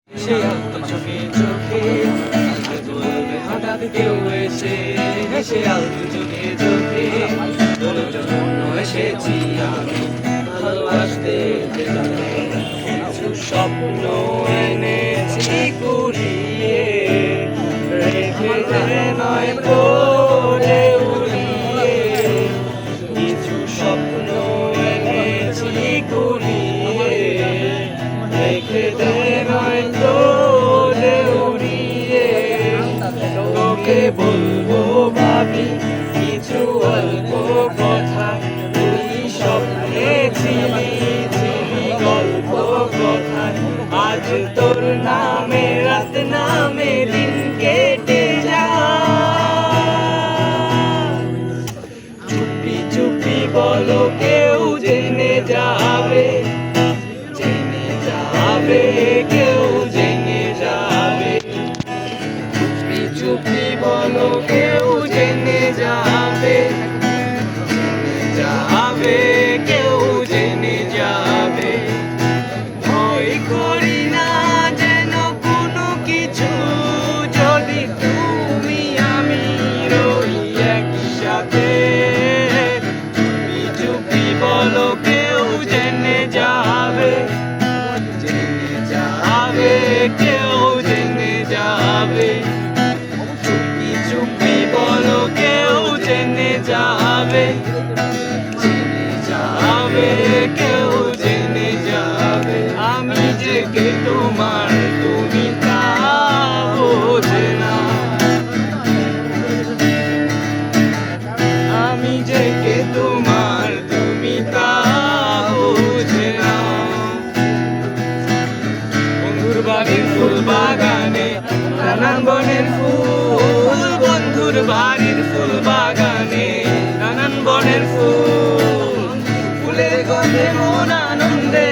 সে আলতো চোখে চোখে বলবে হঠাৎ কেউ এসে, হেসে আলতো চোখে চোখে তোর জন্য এসেছি আমি ভালোবাসতে। কিছু স্বপ্ন এনেছি কুড়িয়ে, রেখে নয় পড়ে উড়িয়ে। কিছু স্বপ্ন এনেছি কুড়িয়ে, রেখে নয় পড়ে উড়িয়ে। তোকে বলবো ভাবি কিছু অল্প কথা, তুই স্বপ্নে ছিলি ছিলি গল্প কথা। আজ তোর নামে রাত নামে দিন কেটে যায়। চুপি চুপি বলো কেউ জেনে যাবে, জেনে যাবে কেউ জেনে যাবে। চুপি চুপি বলো কেউ জেনে যাবে, জেনে যাবে কেউ জেনে যাবে। ভয় করি না যেন কোনো কিছু, যদি তুমি আমি রই একসাথে। চুপি চুপি বলো কেউ জেনে যাবে, জেনে যাবে কেউ জেনে যাবে। চুপি চুপি বলো কেউ জেনে যাবে, জেনে যাবে কেউ জেনে যাবে। আমি যে কে তোমার তুমি তা বোঝে না, আমি যে কে তোমার তুমি তা বোঝে না। বন্ধুর বাড়ির ফুল বাগানে নানান বনের ফুল, বন্ধুর বাড়ির ফুল বাগানে নানান বনের ফুল। ফুলের গন্ধে মন আনন্দে,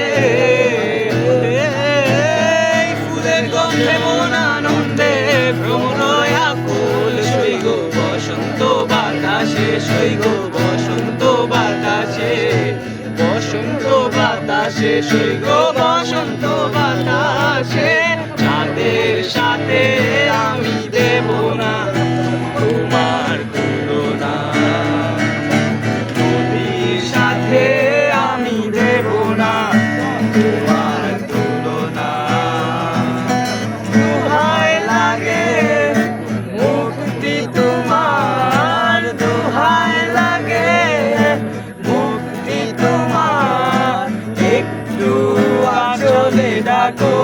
ফুলের গন্ধে মন আনন্দে ভ্রমর আকুল। সইগ বসন্ত বাতাসে, সইগ বসন্ত বাতাসে, বসন্ত বাতাসে, সইগ বসন্ত বাতাসে। চাঁদের সাথে আমি দেব না তোমার তুলনা, নদীর সাথে আমি দেব না তোমার তুলনা। দোহাই লাগে মুক্তি তোমার, দোহাই লাগে মুক্তি তোমার। একটু আঁচলে ডাকো,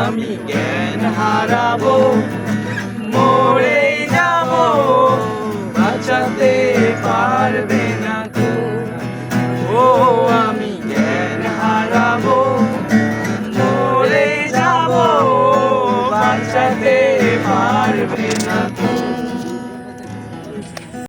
আমি জ্ঞান হারাবো, মরেই যাবো, বাঁচাতে পারবে না তো। ও আমি জ্ঞান হারাবো, মরেই যাবো, বাঁচাতে পারবে না।